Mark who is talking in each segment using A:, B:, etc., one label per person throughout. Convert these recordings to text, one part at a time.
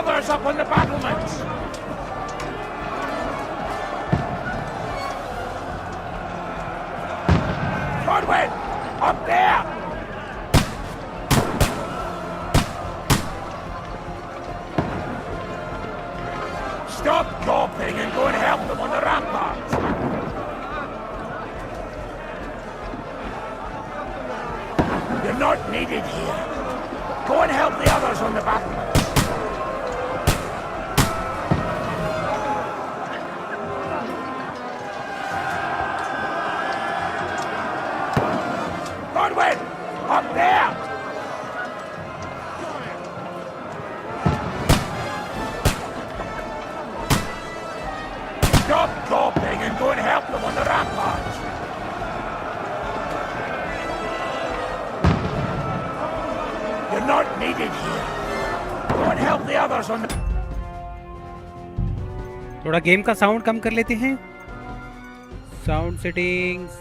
A: others up on the battlements. Godwin, up there. Stop gawping and go and help them on the ramparts. You're not needed here. Go and help the others on the battlements. Godwin! Up there! Stop gawping and go and help them on the ramparts. You're not needed here. Go and help the others on the...
B: थोड़ा game का sound कम कर लेते हैं. Sound settings.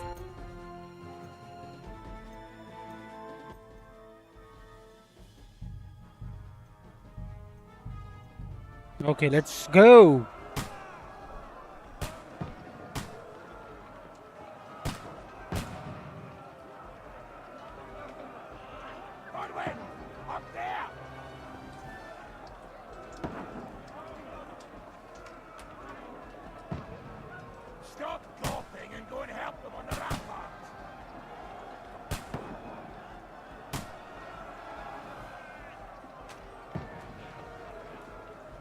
B: Okay, let's go.
A: Godwin, up there! Stop gawping and go and help them on the ramparts.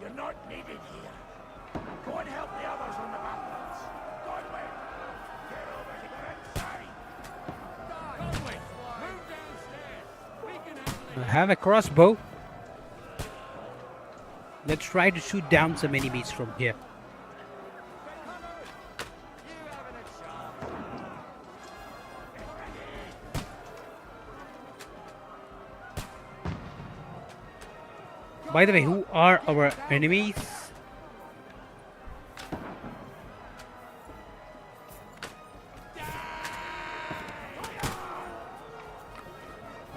A: You're not needed here. Go and help the others on the battlements. Godwin, get over here and say. Godwin, move downstairs. We can handle
B: I have a crossbow. Let's try to shoot down some enemies from here. By the way, who are our enemies?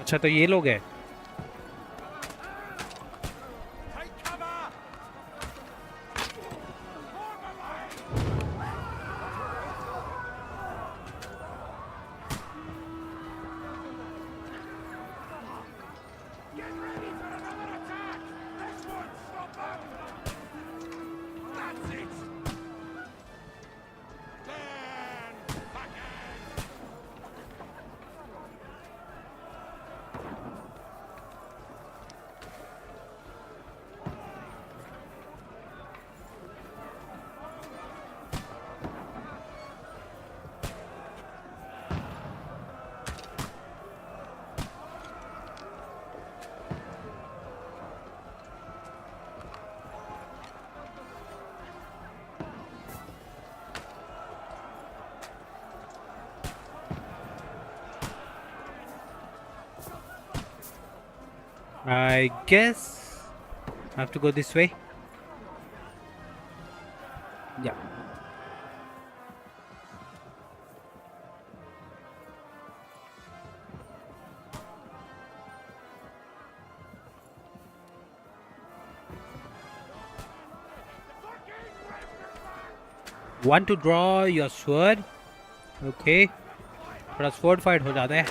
B: अच्छा तो ये लोग हैं.
A: Get ready for another attack! This one, stop them! That's it! Then, fuckers!
B: I guess I have to go this way. Yeah. Want to draw your sword? Okay. थोड़ा sword fight हो जाता है.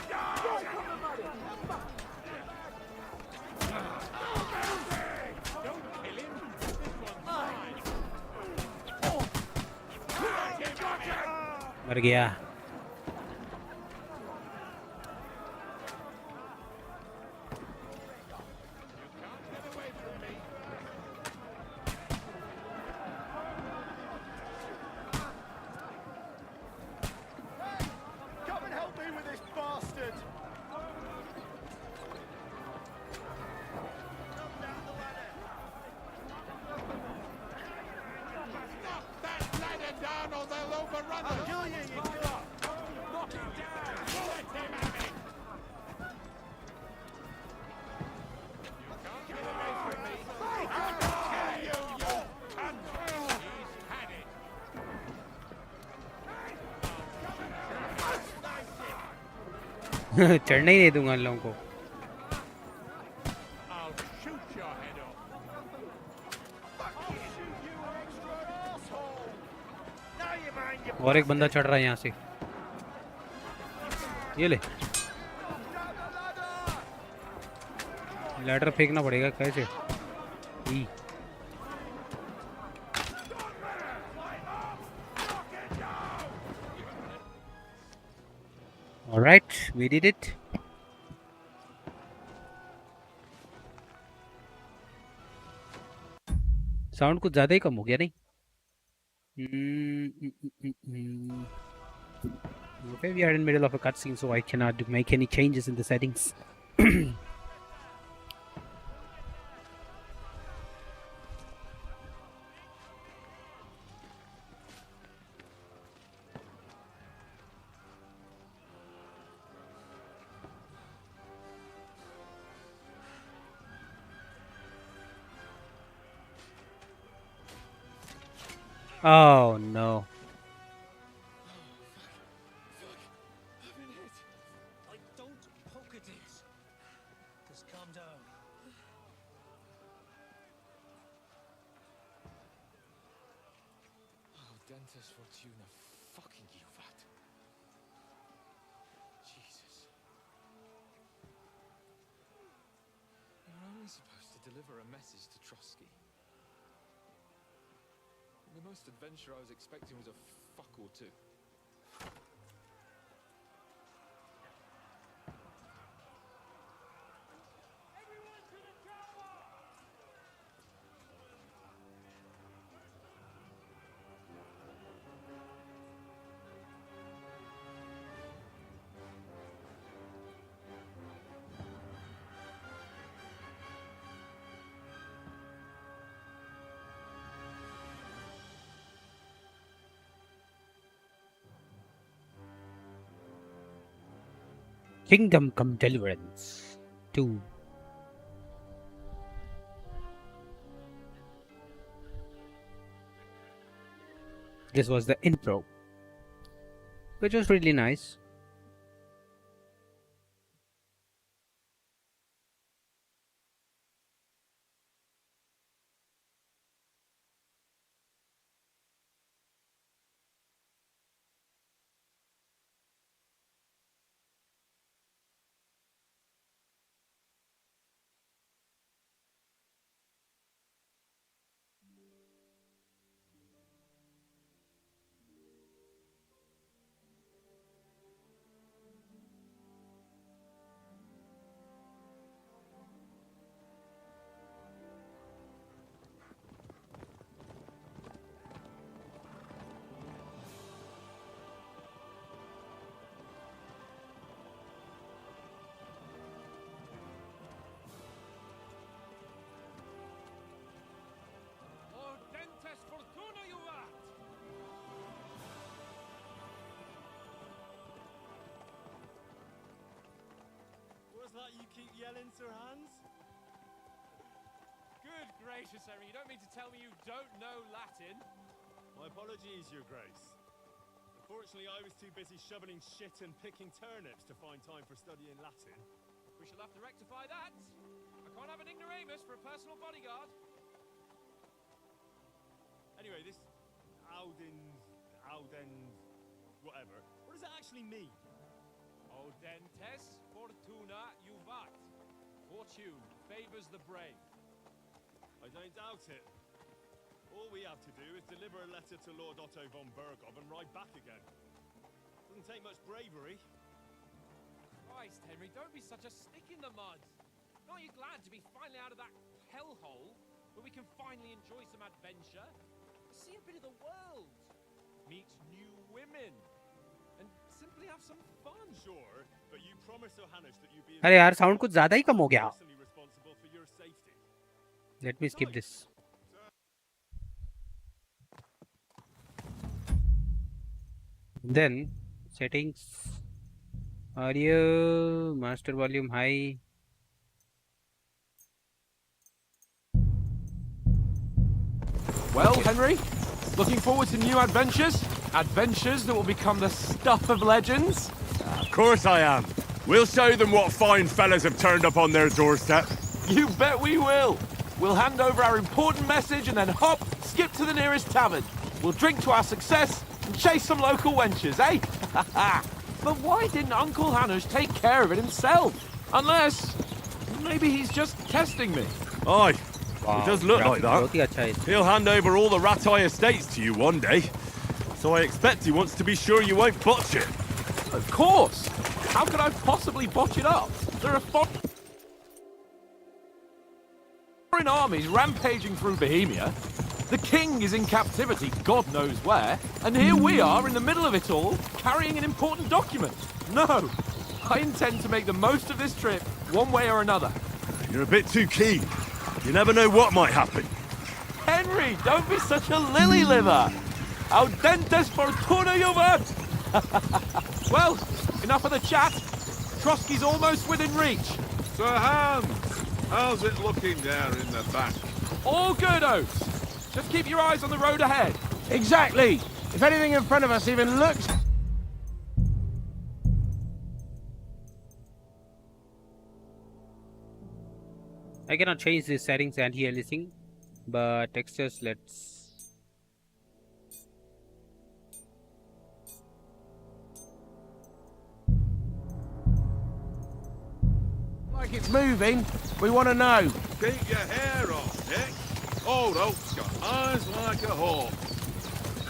B: मर गया.
A: Come and help me with this bastard! Knock that ladder down or they'll overrun us! I'll kill you, you killer! Knock him down! Let him have it! You can't get away from me! I'll kill you, you cunt! He's had it!
B: चढ़ने ही नहीं दूंगा इन लोगों को.
A: I'll shoot your head off!
B: और एक बंदा चढ़ रहा है यहाँ से, ये ले लैडर फेंकना पड़ेगा कैसे? ई Alright, we did it. Sound कुछ ज़्यादा ही कम हो गया नहीं? Okay, we are in the middle of a cutscene, so I cannot make any changes in the settings. Oh no.
C: Like, don't poke at it. Just calm down.
A: Oh, Dentist Fortuna, fucking you, Vat. Jesus. You're only supposed to deliver a message to Trotsky. The most adventure I was expecting was a fuck or two. Everyone to the tower!
B: Kingdom Come Deliverance II. This was the intro, which was really nice.
A: Oh, Dentist Fortuna, you Vat!
C: What's that you keep yelling, Sir Hans?
A: Good gracious, Henry, you don't mean to tell me you don't know Latin?
C: My apologies, Your Grace. Unfortunately, I was too busy shoveling shit and picking turnips to find time for studying Latin.
A: We shall have to rectify that. I can't have an ignoramus for a personal bodyguard.
C: Anyway, this Auden, whatever. What does it actually mean?
A: O Dentes Fortuna Juvat. Fortune favors the brave.
C: I don't doubt it. All we have to do is deliver a letter to Lord Otto von Berghoff and ride back again. Doesn't take much bravery.
A: Christ, Henry, don't be such a stick in the mud. Aren't you glad to be finally out of that hellhole where we can finally enjoy some adventure? See a bit of the world. Meet new women. And simply have some fun.
C: Sure, but you promised Johannes that you'd be
B: अरे यार sound कुछ ज़्यादा ही कम हो गया.
C: personally responsible for your safety.
B: Let me skip this. Then settings, audio, master volume high.
A: Well, Henry, looking forward to new adventures? Adventures that will become the stuff of legends?
D: Of course I am. We'll show them what fine fellas have turned up on their doorstep.
A: You bet we will. We'll hand over our important message and then hop, skip to the nearest tavern. We'll drink to our success
E: and chase some local wenches, eh? But why didn't Uncle Hanush take care of it himself? Unless, maybe he's just testing me.
D: Aye,
B: Wow,
D: it does look like
B: graphic बहुत
D: that.
B: ही अच्छा है इसमें।
D: He'll hand over all the Ratai estates to you one day. So I expect he wants to be sure you won't botch it.
E: Of course! How could I possibly botch it up? There are foreign armies rampaging through Bohemia. The king is in captivity, God knows where, and here we are in the middle of it all, carrying an important document. No, I intend to make the most of this trip, one way or another.
D: You're a bit too keen. You never know what might happen.
E: Henry, don't be such a lily liver! Audentes fortuna juvat! Well, enough of the chat. Trotsky's almost within reach.
F: Sir Hans, how's it looking there in the back?
E: All good, Oates. Just keep your eyes on the road ahead.
A: Exactly. If anything in front of us even looks...
B: I cannot change the settings and anything, but textures, let's.
A: Like it's moving, we want to know.
F: Keep your hair on, Dick. Old Oak's got eyes like a hawk.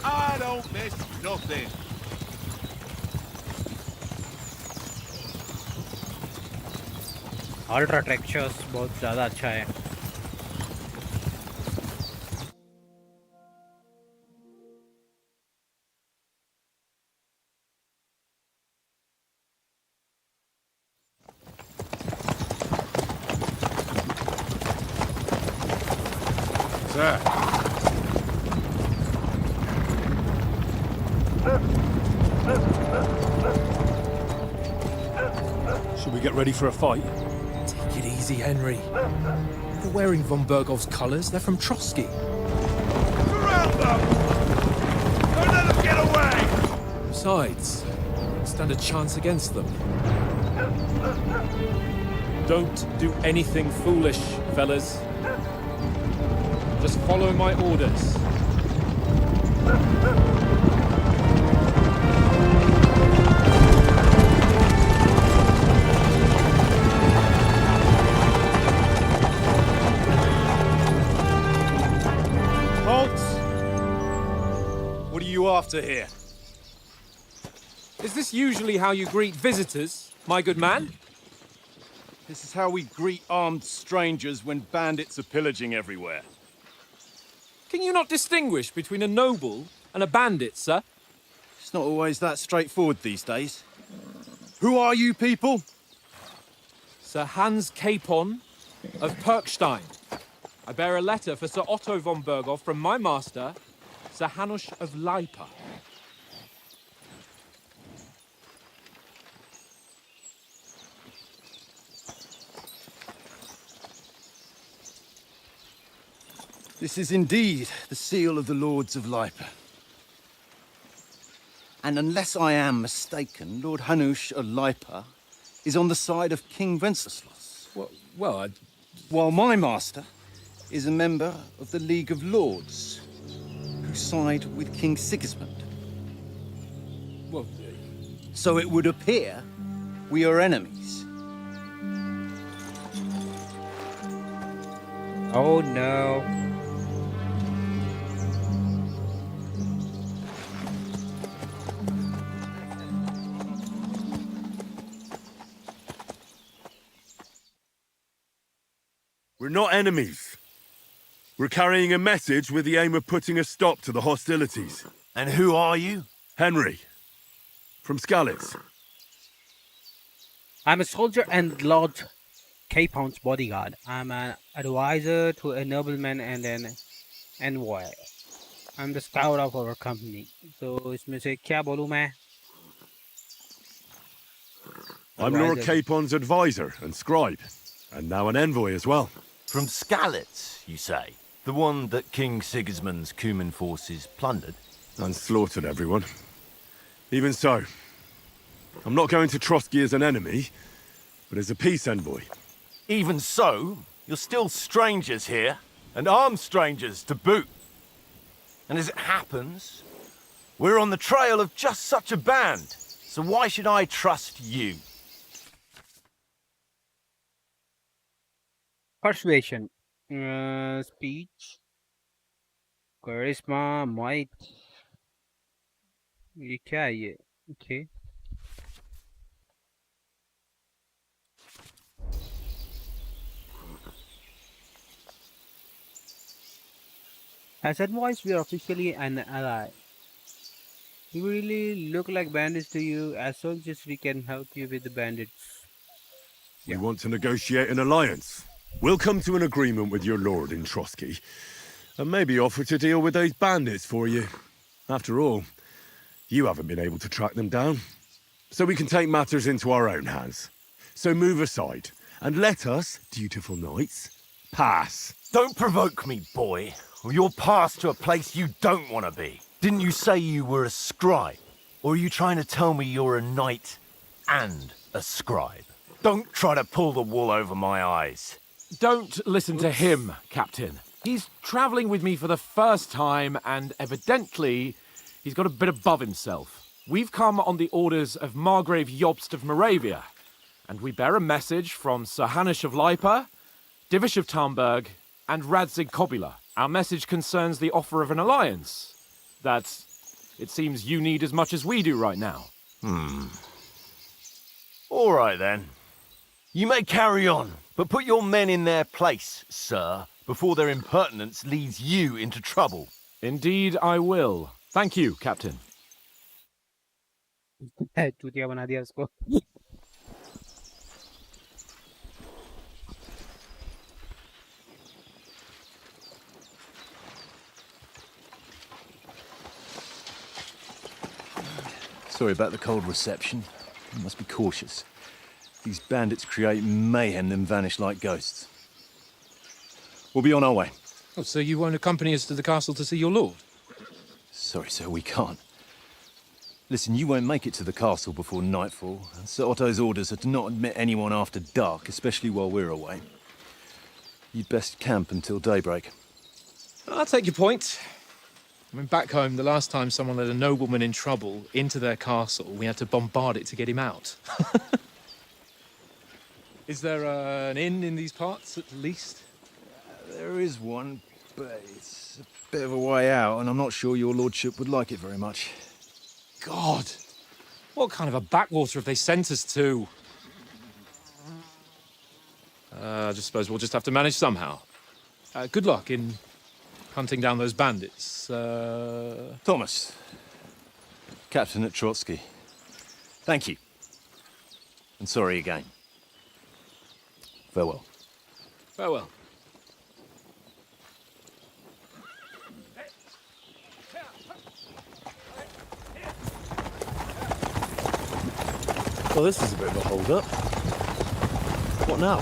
F: I don't miss nothing.
B: Ultra textures बहुत ज़्यादा अच्छा है।
F: Sir.
G: Should we get ready for a fight?
H: Take it easy, Henry. They're wearing von Bergov's colours. They're from Trotsky.
F: Surround them! Don't let them get away!
H: Besides, stand a chance against them.
G: Don't do anything foolish, fellas. Just follow my orders.
I: What are you after here?
H: Is this usually how you greet visitors, my good man?
I: This is how we greet armed strangers when bandits are pillaging everywhere.
H: Can you not distinguish between a noble and a bandit, sir?
I: It's not always that straightforward these days. Who are you people?
H: Sir Hans Capon of Perkstein. I bear a letter for Sir Otto von Bergov from my master, Sir Hanush of Lipa.
I: This is indeed the seal of the Lords of Lipa. And unless I am mistaken, Lord Hanush of Lipa is on the side of King Wenceslas.
H: Well,
I: While my master is a member of the League of Lords, who side with King Sigismund.
H: well,
I: So it would appear we are enemies.
B: Oh no.
D: We're not enemies. We're carrying a message with the aim of putting a stop to the hostilities.
I: And who are you?
D: Henry, from Skalitz.
B: I'm a soldier and Lord Capon's bodyguard. I'm an advisor to a nobleman and an envoy. I'm the scout of our company. So इसमें से क्या बोलूँ मैं?
D: I'm Lord
B: Advisor.
D: Capon's advisor and scribe, and now an envoy as well.
J: From Skalitz, you say? The one that King Sigismund's Cuman forces plundered?
D: And slaughtered everyone. Even so, I'm not going to Trotsky as an enemy, but as a peace envoy.
J: Even so, you're still strangers here, and armed strangers to boot. And as it happens, We're on the trail of just such a band, so why should I trust you?
B: Persuasion, speech, charisma, might. ये क्या है ये? Okay. As advised, we are officially an ally. We really look like bandits to you. As soldiers, we can help you with the bandits.
D: We want to negotiate an alliance. We'll come to an agreement with your lord in Trotsky, and maybe offer to deal with those bandits for you. After all, you haven't been able to track them down. So we can take matters into our own hands. So move aside, and let us, dutiful knights, pass.
J: Don't provoke me, boy, or you'll pass to a place you don't want to be. Didn't you say you were a scribe? Or are you trying to tell me you're a knight and a scribe? Don't try to pull the wool over my eyes.
E: Don't listen to him, Captain. He's travelling with me for the first time, and evidently, he's got a bit above himself. We've come on the orders of Margrave Jobst of Moravia, and we bear a message from Sir Hanush of Lipa, Divish of Tarnberg, and Radzig Kobula. Our message concerns the offer of an alliance that it seems you need as much as we do right now.
J: All right, then. You may carry on, but put your men in their place, sir, before their impertinence leads you into trouble.
E: Indeed, I will. Thank you, Captain.
B: चूतिया बना दिया उसको.
I: Sorry about the cold reception. You must be cautious. These bandits create mayhem, then vanish like ghosts. We'll be on our way.
G: Oh, so you won't accompany us to the castle to see your lord?
I: Sorry, sir, we can't. Listen, you won't make it to the castle before nightfall. And Sir Otto's orders are to not admit anyone after dark, especially while we're away. You'd best camp until daybreak.
G: I'll take your point. I mean, back home, the last time someone led a nobleman in trouble into their castle, we had to bombard it to get him out. Is there an inn in these parts, at least?
I: There is one, but it's a bit of a way out, and I'm not sure your lordship would like it very much.
G: God! What kind of a backwater have they sent us to? I just suppose we'll just have to manage somehow. Good luck in hunting down those bandits.
I: Thomas, Captain at Trotsky. Thank you. And sorry again. Farewell.
G: Farewell.
I: Well, this is a bit of a hold-up. What now?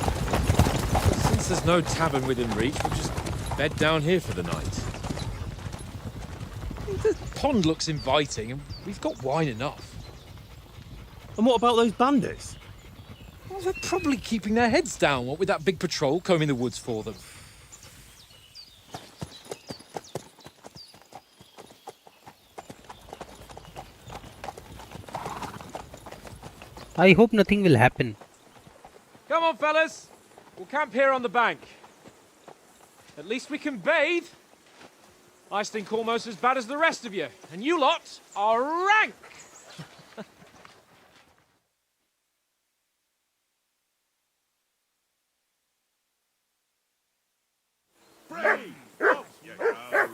G: Since there's no tavern within reach, we'll just bed down here for the night. The pond looks inviting, and we've got wine enough.
I: And what about those bandits?
G: Well, they're probably keeping their heads down, what with that big patrol combing the woods for them.
B: I hope nothing will happen.
E: Come on, fellas. We'll camp here on the bank. At least we can bathe. I stink almost as bad as the rest of you, and you lot are rank.
F: Free! Off you go.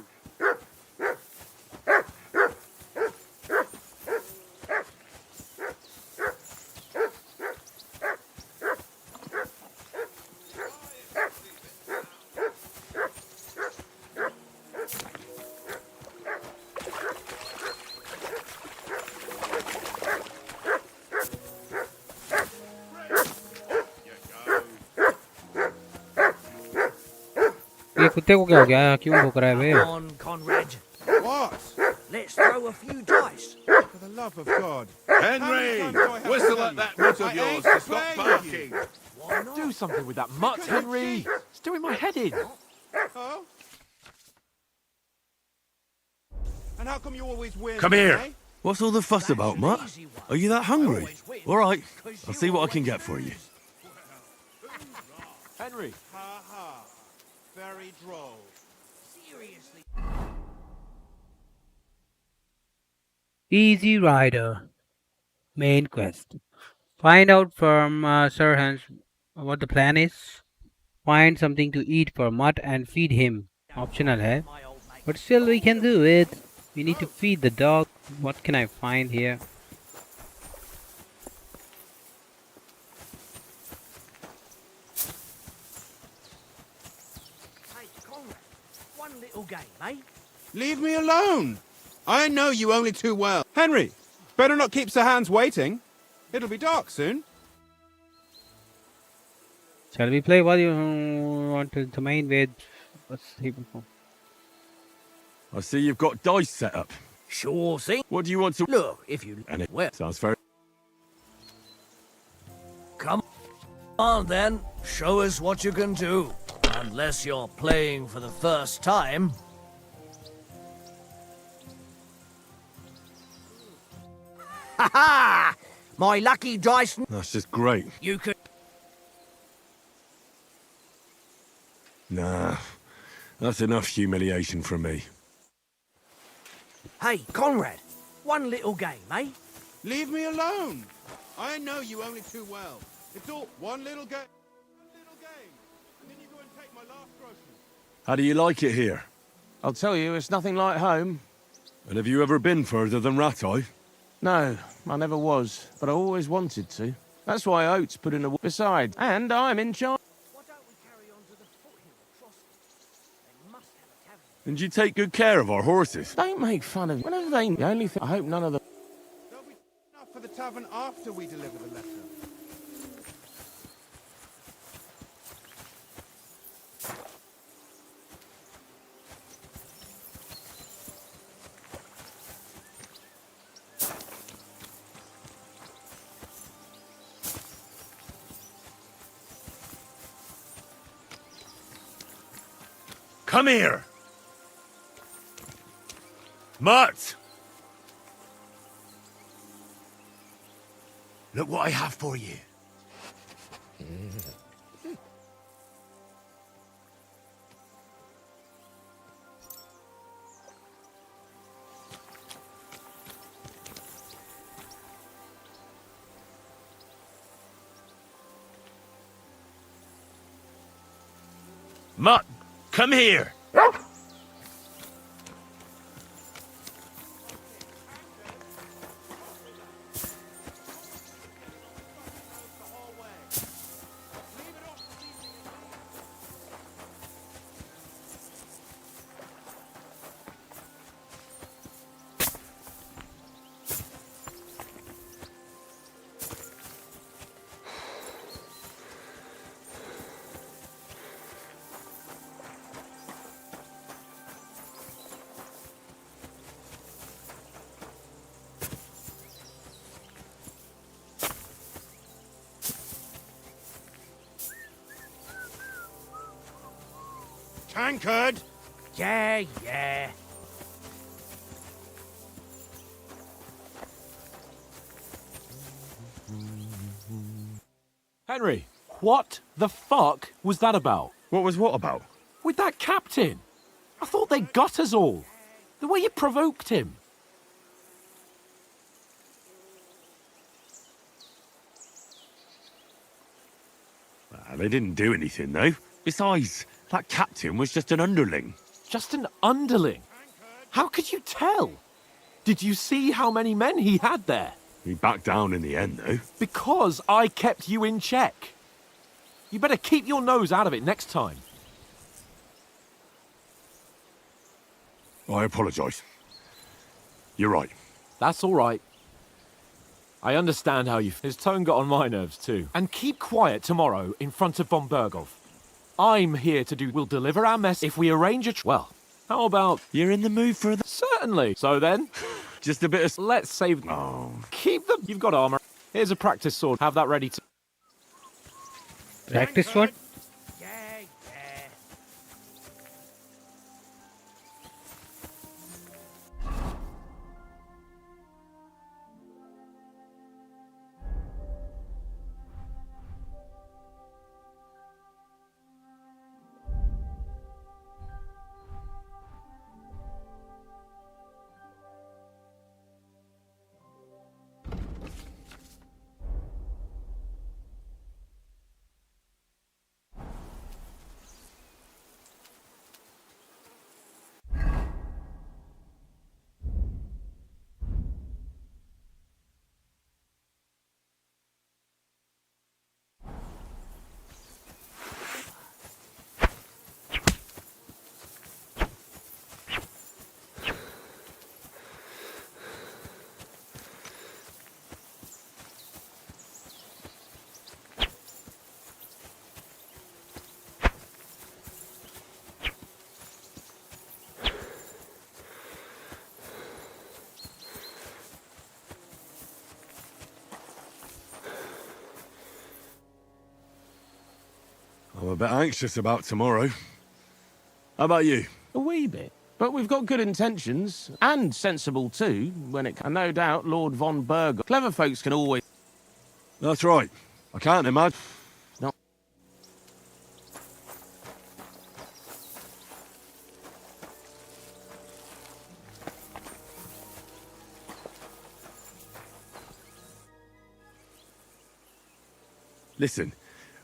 B: ये कुत्ते को क्या हो गया? क्यों भौंक रहा है बे?
A: Come on, Conrad.
F: What?
A: Let's throw a few dice.
F: For the love of God. Henry! Whistle at that mutt of yours to stop barking.
A: Why not?
E: Do something with that mutt, Henry. It's doing my head in.
F: Oh? And how come you always win?
D: Come here.
F: eh?
D: What's all the fuss about, Mutt? Are you that hungry? All right, I'll see what I can get for you.
E: Henry,
F: Ha ha. Very droll.
B: Easy Rider. Main quest. Find out from Sir Hans what the plan is. Find something to eat for Mutt and feed him. Optional hai. But still we can do it. We need to feed the dog. What can I find here?
A: Hey, Conrad, one little game, eh?
F: Leave me alone. I know you only too well. Henry, better not keep Sir Hans waiting. It'll be dark soon.
B: Shall we play? What do you want to domain with? What's the before?
D: I see you've got dice set up.
A: Sure thing.
D: What do you want to...
A: Look, if you...
D: And it
A: Well,
D: sounds fair.
A: come on then. Show us what you can do. Unless you're playing for the first time. Ha ha! My lucky dice.
D: That's just great.
A: You could.
D: Nah, that's enough humiliation from me.
A: Hey, Conrad, one little game, eh?
F: Leave me alone. I know you only too well. It's all one little game. One little game. And then you go and take my last groceries.
D: How do you like it here?
J: I'll tell you, it's nothing like home.
D: And have you ever been further than Rattay?
J: No, I never was, but I always wanted to. That's why Oates put in a... Besides, and I'm in charge.
A: Why don't we carry on to the foothill across? They must have a tavern.
D: And you take good care of our horses?
J: Don't make fun of... Whenever they... The only thing... I hope none of the...
F: There'll be enough for the tavern after we deliver the letter.
D: Come here! Mutt! Look what I have for you. Mutt, come here!
F: Tankard!
A: Yeah, yeah.
E: Henry, what the fuck was that about?
D: What was what about?
E: With that captain? I thought they got us all. The way you provoked him.
D: They didn't do anything, though. Besides, that captain was just an underling.
E: Just an underling. How could you tell? Did you see how many men he had there?
D: He backed down in the end, though.
E: Because I kept you in check. You better keep your nose out of it next time.
D: I apologise. You're right.
E: That's all right. I understand how you... His tone got on my nerves too. And keep quiet tomorrow in front of von Berghoff. I'm here to do... We'll deliver our mess if we arrange a... Well, how about...
D: You're in the mood for that?
E: Certainly. So then...
D: Just a bit of...
E: Let's save...
D: Oh.
E: Keep them... You've got armor. Here's a practice sword. Have that ready to...
B: Practice what?
A: Yeah, yeah.
D: I'm a bit anxious about tomorrow. How about you?
K: A wee bit. But we've got good intentions, and sensible too, when it can. No doubt Lord von Berg. Clever folks can always...
D: That's right. I can't imagine.
K: No.
D: Listen,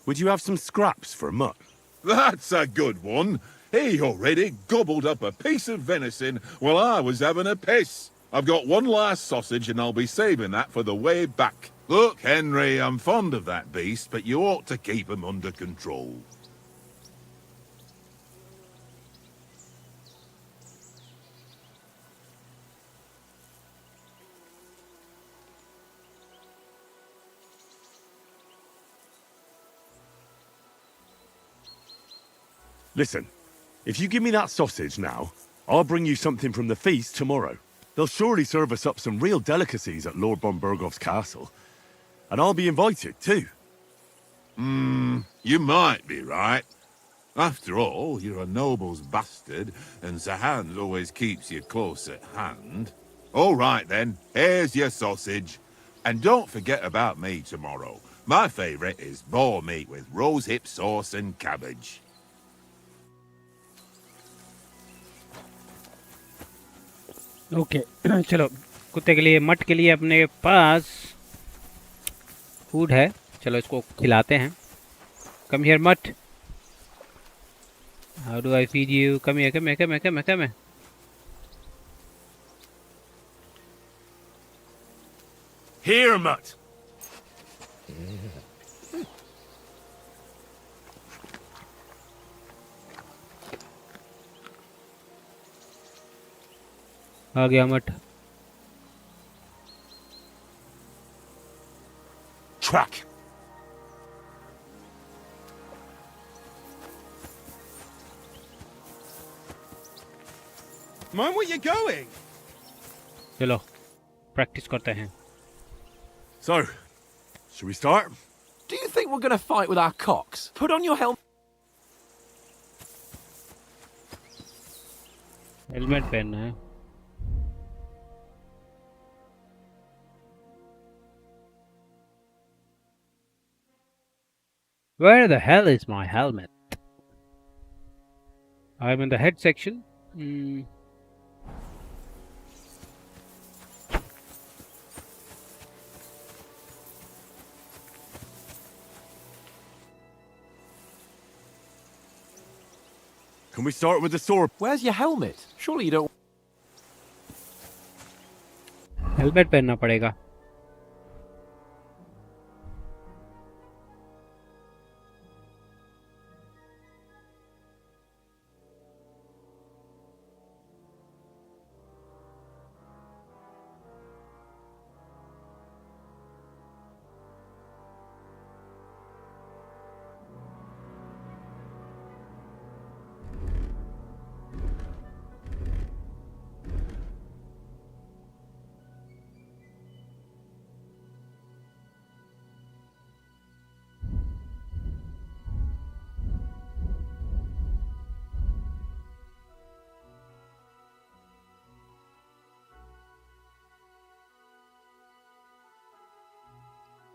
D: would you have some scraps for a mutt?
L: That's a good one. He already gobbled up a piece of venison while I was having a piss. I've got one last sausage and I'll be saving that for the way back. Look, Henry, I'm fond of that beast, but you ought to keep him under control.
D: Listen, if you give me that sausage now, I'll bring you something from the feast tomorrow. They'll surely serve us up some real delicacies at Lord von Bergov's castle. And I'll be invited, too.
L: You might be right. After all, you're a noble's bastard, and Sir Hans always keeps you close at hand. All right, then. Here's your sausage. And don't forget about me tomorrow. My favourite is boar meat with rosehip sauce and cabbage.
B: Okay चलो कुत्ते के लिए मट के लिए अपने पास food है चलो इसको खिलाते हैं कम हियर मट how do I feed you come here
J: Here, mutt.
B: आ गया मट
J: Track.
F: Mind where you're going?
B: चलो प्रैक्टिस करते हैं
D: So, should we start?
E: Do you think we're going to fight with our cocks? Put on your helmet.
B: Helmet पहनना है Where the hell is my helmet? I'm in the head section.
D: Can we start with the sword?
E: Where's your helmet? Surely you don't...
B: helmet पहनना पड़ेगा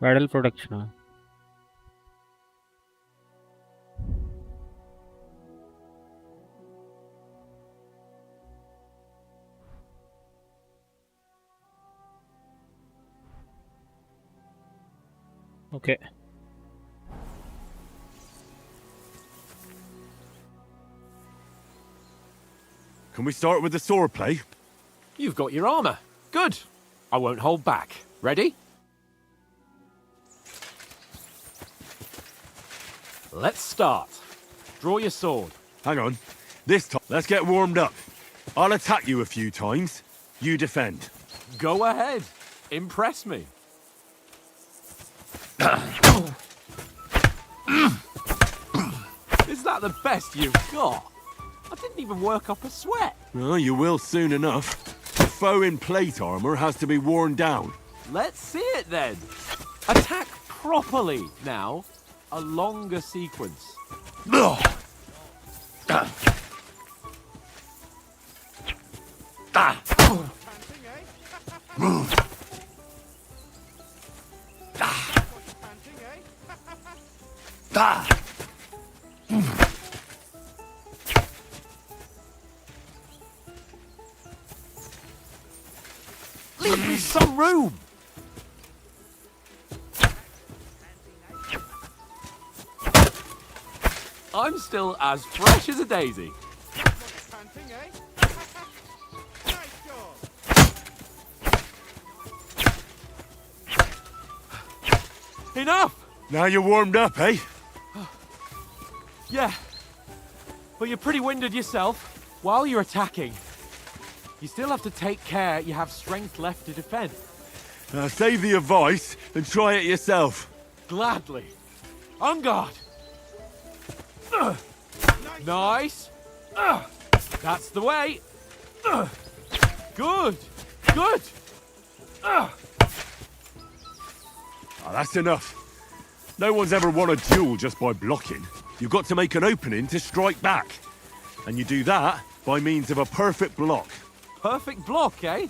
B: paddle production okay
D: Can we start with the sword play?
E: You've got your armor. Good. I won't hold back. Ready? Let's start. Draw your sword.
D: Hang on. This time, let's get warmed up. I'll attack you a few times. You defend.
E: Go ahead. Impress me. Is that the best you've got? I didn't even work up a sweat.
D: Well, you will soon enough. The foe in plate armor has to be worn down.
E: Let's see it then. Attack properly now. A longer sequence.
J: Leave me some room!
E: I'm still as fresh as a daisy.
F: Panting, eh? Nice job.
E: Enough!
D: Now you're warmed up, eh?
E: Yeah. But you're pretty winded yourself. While you're attacking, you still have to take care you have strength left to defend.
D: Save the advice and try it yourself.
E: Gladly. On guard. Nice. That's the way. Good. Good.
D: Ah, that's enough. No one's ever won a duel just by blocking. You've got to make an opening to strike back. And you do that by means of a perfect block.
E: Perfect block, eh?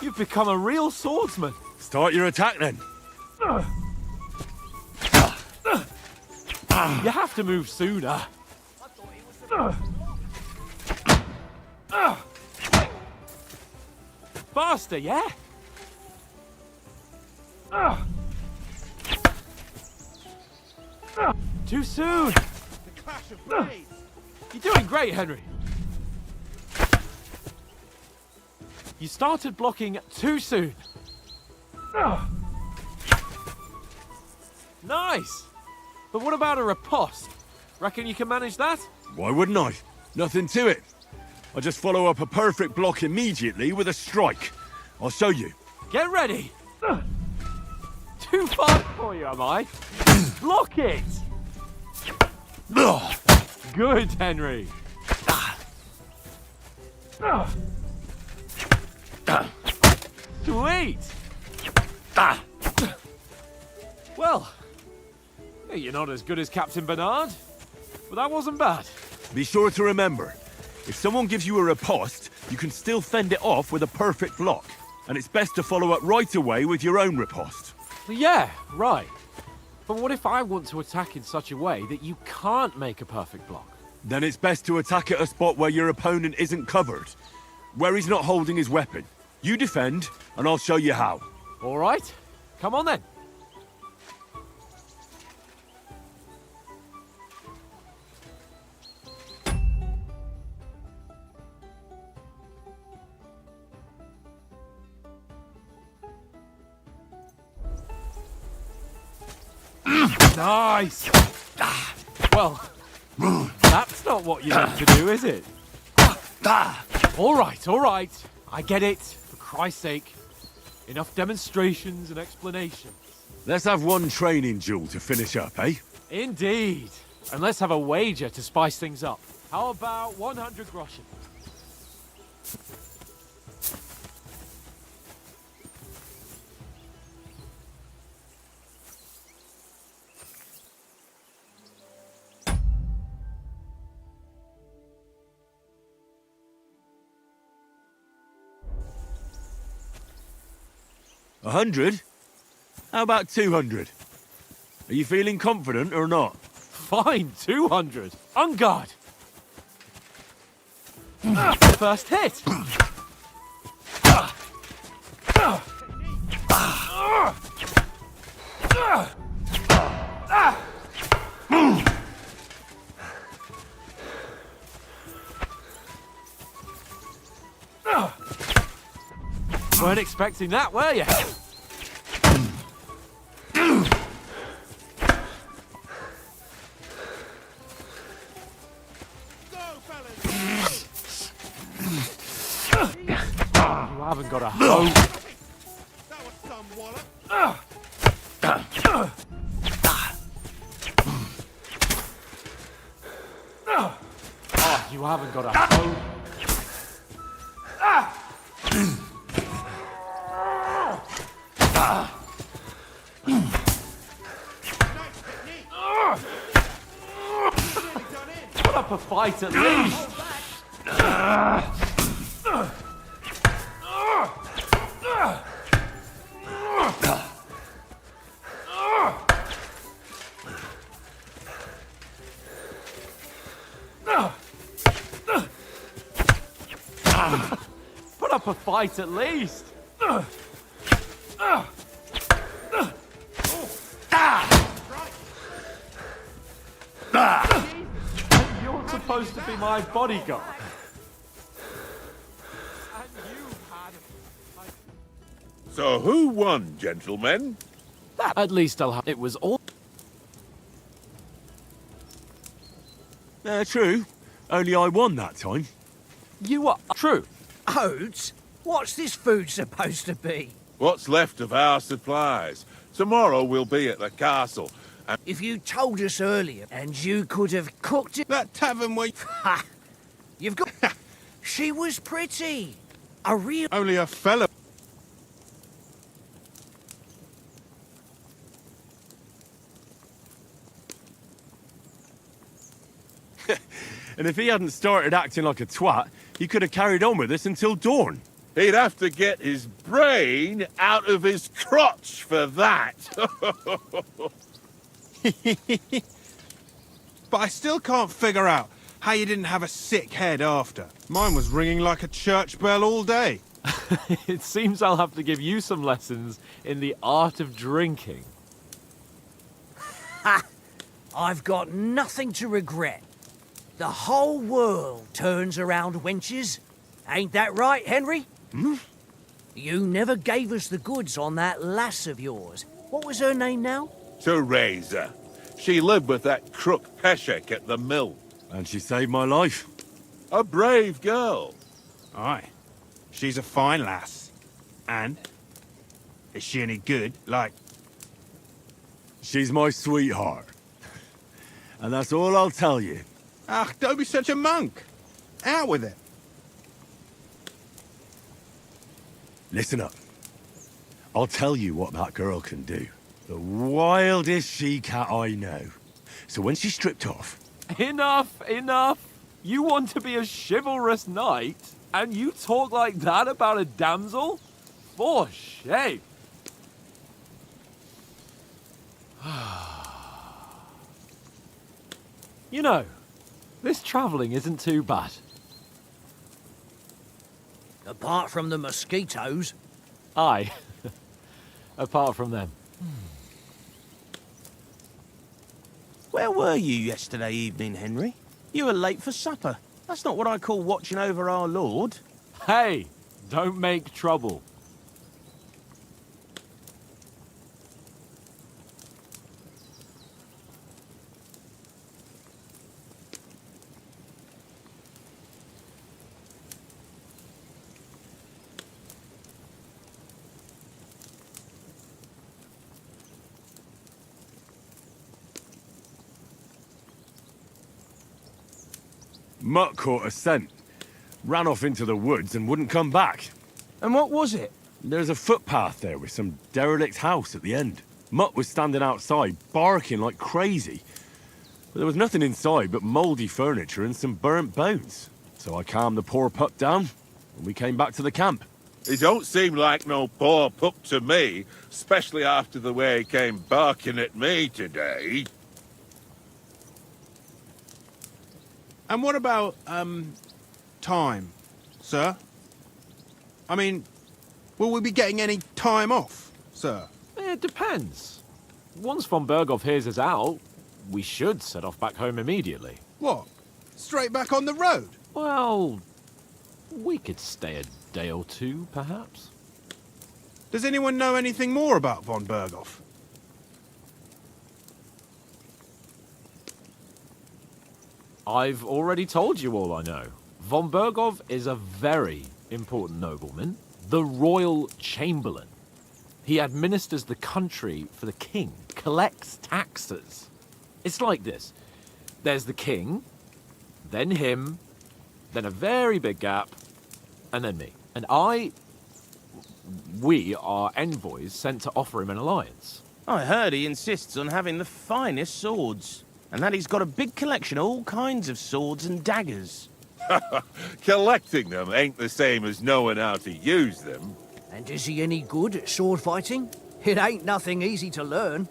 E: You've become a real swordsman.
D: Start your attack then.
E: You have to move sooner. Faster, yeah? Too soon.
F: The clash of blades.
E: You're doing great, Henry. You started blocking too soon. Nice. But what about a riposte? Reckon you can manage that?
D: Why wouldn't I? Nothing to it. I just follow up a perfect block immediately with a strike. I'll show you.
E: Get ready. Too fast for you, am I? Block it. Good, Henry. Sweet. Well, you're not as good as Captain Bernard, but that wasn't bad.
D: Be sure to remember, if someone gives you a riposte, you can still fend it off with a perfect block. And it's best to follow up right away with your own riposte.
E: Yeah, right. But what if I want to attack in such a way that you can't make a perfect block?
D: Then it's best to attack at a spot where your opponent isn't covered, where he's not holding his weapon. You defend, and I'll show you how.
E: All right, come on then. Nice! Well, that's not what you need to do, is it? All right. I get it, for Christ's sake. Enough demonstrations and explanations.
D: Let's have one training duel to finish up, eh?
E: Indeed. And let's have a wager to spice things up. How about 100 groschen?
D: $100? How about 200? Are you feeling confident or not?
E: Fine, 200. On guard. First hit. Weren't expecting that, were you? You haven't got a hope.
F: That was some wallop.
E: Oh, you haven't got a hope.
F: Nice technique.
E: a fight at least! Put up a fight at least! You're supposed to be my bodyguard.
L: So who won, gentlemen?
E: That at least I'll have. It was all.
D: True. Only I won that time.
E: You are true.
J: Oats? What's this food supposed to be?
L: What's left of our supplies? Tomorrow we'll be at the castle. And
J: If you told us earlier, and you could have cooked it...
F: That tavern where...
J: Ha! You've got... She was pretty. A real...
F: Only a fella...
D: And if he hadn't started acting like a twat, he could have carried on with us until dawn.
L: he'd have to get his brain out of his crotch for that.
F: But I still can't figure out how you didn't have a sick head after. Mine was ringing like a church bell all day.
E: It seems I'll have to give you some lessons in the art of drinking.
J: Ha! I've got nothing to regret. The whole world turns around wenches. Ain't that right, Henry?
D: Hmm?
J: You never gave us the goods on that lass of yours. What was her name now?
L: Teresa. She lived with that crook Peshek at the mill.
D: And she saved my life.
L: A brave girl.
F: Aye. She's a fine lass. And? Is she any good? Like...
D: She's my sweetheart. And that's all I'll tell you.
F: Ah, don't be such a monk. Out with it.
D: Listen up. I'll tell you what that girl can do. The wildest she-cat I know. So when she's stripped off...
E: Enough, enough! You want to be a chivalrous knight, and you talk like that about a damsel? For shame! You know, this travelling isn't too bad.
J: Apart from the mosquitoes.
E: Aye. Apart from them.
K: Where were you yesterday evening, Henry? You were late for supper. That's not what I call watching over our lord.
E: Hey, don't make trouble.
D: Mutt caught a scent. Ran off into the woods and wouldn't come back.
K: And what was it?
D: There's a footpath there with some derelict house at the end. Mutt was standing outside, barking like crazy. But there was nothing inside but mouldy furniture and some burnt bones. So I calmed the poor pup down, and we came back to the camp.
L: He don't seem like no poor pup to me, especially after the way he came barking at me today.
F: And what about, time, sir? I mean, will we be getting any time off, sir?
E: It depends. Once von Berghoff hears us out, we should set off back home immediately.
F: What? Straight back on the road?
E: Well, we could stay a day or two, perhaps.
F: Does anyone know anything more about von Berghoff?
E: I've already told you all I know. Von Berghoff is a very important nobleman, the royal chamberlain. He administers the country for the king, collects taxes. It's like this. There's the king, then him, then a very big gap, and then me. And we are envoys sent to offer him an alliance.
K: I heard he insists on having the finest swords. and that he's got a big collection of all kinds of swords and daggers.
L: Collecting them ain't the same as knowing how to use them.
M: And is he any good at sword fighting? It ain't nothing easy to learn.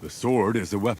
D: The sword is a weapon.